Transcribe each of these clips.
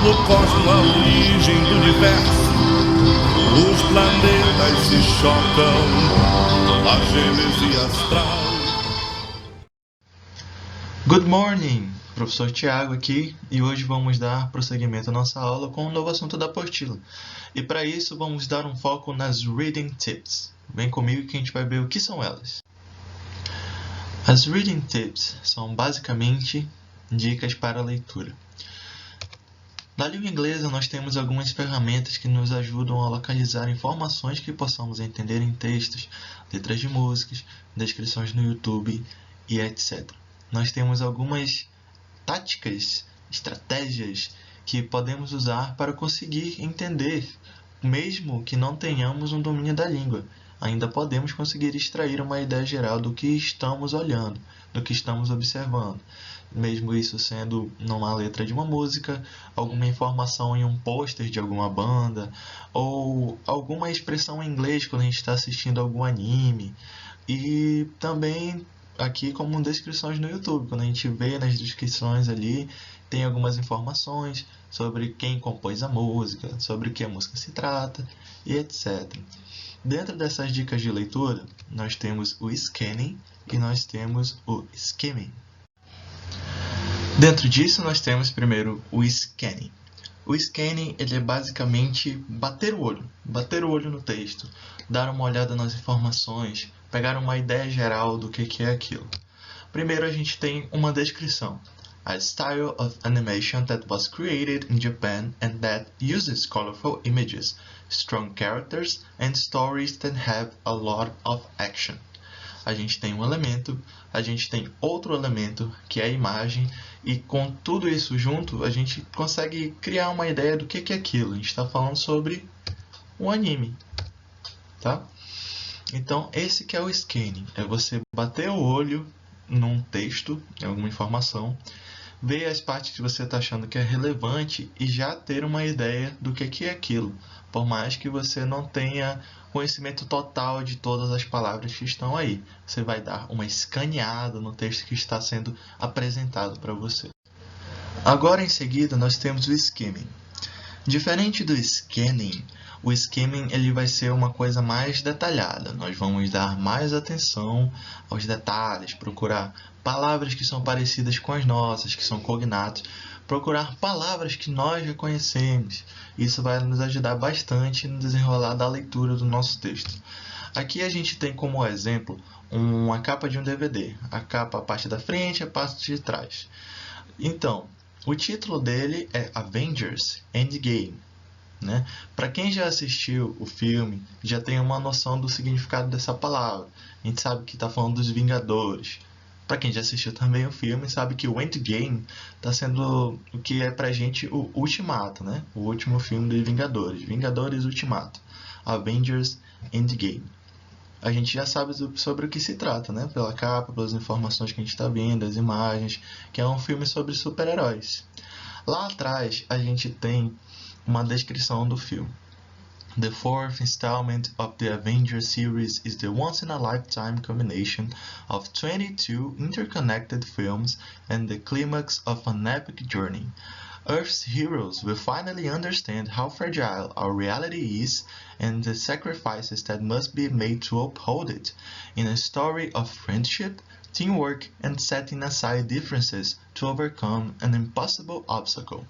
No cosmos, a origem do universo, os planetas se chocam, a gênese astral. Good morning! Professor Tiago aqui, e hoje vamos dar prosseguimento à nossa aula com um novo assunto da apostila. E para isso vamos dar um foco nas Reading Tips. Vem comigo que a gente vai ver o que são elas. As Reading Tips são basicamente dicas para a leitura. Na língua inglesa, nós temos algumas ferramentas que nos ajudam a localizar informações que possamos entender em textos, letras de músicas, descrições no YouTube e etc. Nós temos algumas táticas, estratégias que podemos usar para conseguir entender, mesmo que não tenhamos um domínio da língua. Ainda podemos conseguir extrair uma ideia geral do que estamos olhando, do que estamos observando. Mesmo isso sendo numa letra de uma música, alguma informação em um pôster de alguma banda, ou alguma expressão em inglês quando a gente está assistindo algum anime. E também aqui como descrições no YouTube, quando a gente vê nas descrições ali, tem algumas informações sobre quem compôs a música, sobre o que a música se trata e etc. Dentro dessas dicas de leitura, nós temos o scanning e nós temos o skimming. Dentro disso, nós temos primeiro o scanning. O scanning ele é basicamente bater o olho no texto, dar uma olhada nas informações, pegar uma ideia geral do que é aquilo. Primeiro a gente tem uma descrição. A style of animation that was created in Japan and that uses colorful images, strong characters and stories that have a lot of action. A gente tem um elemento, a gente tem outro elemento, que é a imagem, e com tudo isso junto, a gente consegue criar uma ideia do que é aquilo. A gente está falando sobre um anime, tá? Então, esse que é o scanning, é você bater o olho num texto, em alguma informação, ver as partes que você está achando que é relevante e já ter uma ideia do que é aquilo, por mais que você não tenha conhecimento total de todas as palavras que estão aí. Você vai dar uma escaneada no texto que está sendo apresentado para você. Agora, em seguida, nós temos o skimming. Diferente do scanning, o skimming ele vai ser uma coisa mais detalhada. Nós vamos dar mais atenção aos detalhes, procurar palavras que são parecidas com as nossas, que são cognatos, procurar palavras que nós já conhecemos. Isso vai nos ajudar bastante no desenrolar da leitura do nosso texto. Aqui a gente tem como exemplo uma capa de um DVD. A capa, a parte da frente e a parte de trás. Então, o título dele é Avengers Endgame, né? Para quem já assistiu o filme, já tem uma noção do significado dessa palavra. A gente sabe que está falando dos Vingadores. Para quem já assistiu também o filme, sabe que o Endgame está sendo o que é pra gente o Ultimato, né? O último filme dos Vingadores. Vingadores Ultimato. Avengers Endgame. A gente já sabe sobre o que se trata, né? Pela capa, pelas informações que a gente está vendo, as imagens, que é um filme sobre super-heróis. Lá atrás, a gente tem uma descrição do filme. The fourth installment of the Avengers series is the once-in-a-lifetime combination of 22 interconnected films and the climax of an epic journey. Earth's heroes will finally understand how fragile our reality is and the sacrifices that must be made to uphold it, in a story of friendship, teamwork, and setting aside differences to overcome an impossible obstacle.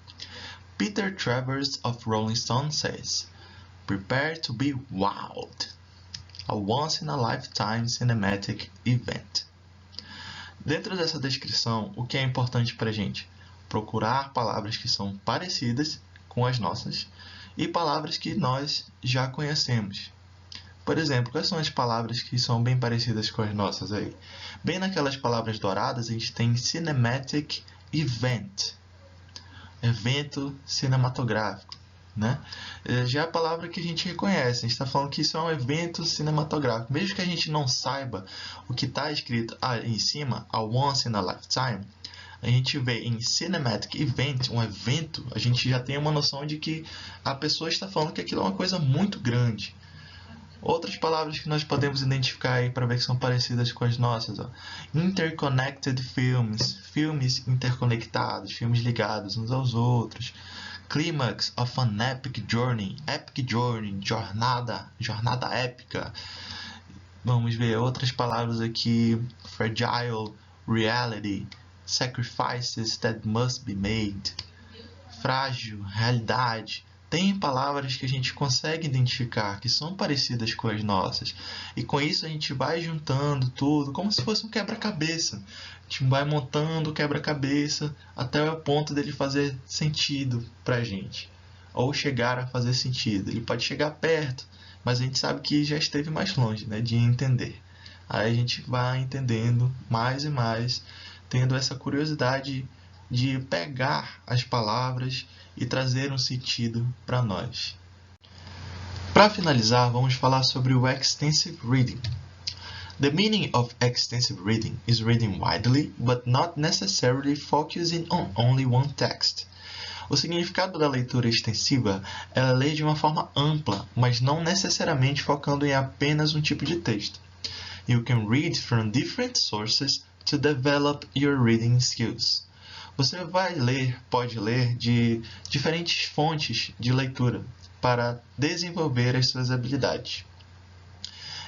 Peter Travers of Rolling Stone says, "Prepare to be wowed. A once-in-a-lifetime cinematic event." Dentro dessa descrição, o que é importante para a gente? Procurar palavras que são parecidas com as nossas e palavras que nós já conhecemos. Por exemplo, quais são as palavras que são bem parecidas com as nossas aí? Bem naquelas palavras douradas, a gente tem cinematic event, evento cinematográfico, né? Já é a palavra que a gente reconhece, a gente está falando que isso é um evento cinematográfico. Mesmo que a gente não saiba o que está escrito em cima, a once in a lifetime, a gente vê em cinematic event, um evento, a gente já tem uma noção de que a pessoa está falando que aquilo é uma coisa muito grande. Outras palavras que nós podemos identificar aí para ver que são parecidas com as nossas, ó. Interconnected films, filmes interconectados, filmes ligados uns aos outros. climax of an epic journey, jornada épica. Vamos ver outras palavras aqui: fragile, reality, sacrifices that must be made, frágil, realidade. Tem palavras que a gente consegue identificar, que são parecidas com as nossas. E com isso a gente vai juntando tudo, como se fosse um quebra-cabeça. A gente vai montando o quebra-cabeça até o ponto dele fazer sentido pra gente. Ou chegar a fazer sentido. Ele pode chegar perto, mas a gente sabe que já esteve mais longe, né, de entender. Aí a gente vai entendendo mais e mais, tendo essa curiosidade de pegar as palavras e trazer um sentido para nós. Para finalizar, vamos falar sobre o extensive reading. The meaning of extensive reading is reading widely, but not necessarily focusing on only one text. O significado da leitura extensiva é ler de uma forma ampla, mas não necessariamente focando em apenas um tipo de texto. You can read from different sources to develop your reading skills. Você pode ler de diferentes fontes de leitura para desenvolver as suas habilidades.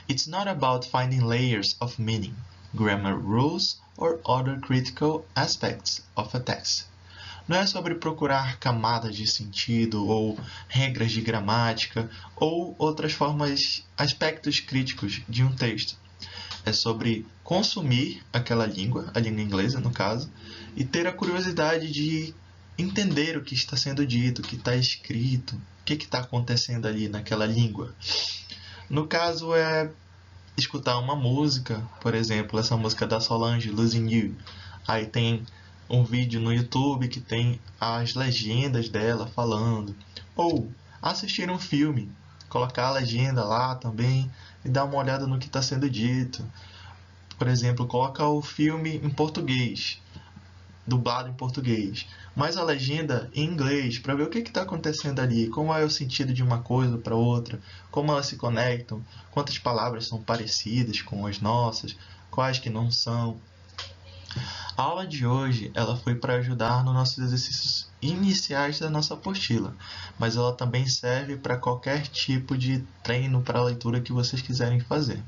It's not about finding layers of meaning, grammar rules, or other critical aspects of a text. Não é sobre procurar camadas de sentido ou regras de gramática ou outras aspectos críticos de um texto. É sobre consumir aquela língua, a língua inglesa no caso, e ter a curiosidade de entender o que está sendo dito, o que está escrito, o que está acontecendo ali naquela língua. No caso é escutar uma música, por exemplo, essa música da Solange, Losing You. Aí tem um vídeo no YouTube que tem as legendas dela falando. Ou assistir um filme, colocar a legenda lá também e dar uma olhada no que está sendo dito. Por exemplo, coloca o filme em português, dublado em português, mas a legenda em inglês, para ver o que está acontecendo ali, como é o sentido de uma coisa para outra, como elas se conectam, quantas palavras são parecidas com as nossas, quais que não são. A aula de hoje ela foi para ajudar nos nossos exercícios iniciais da nossa apostila, mas ela também serve para qualquer tipo de treino para leitura que vocês quiserem fazer.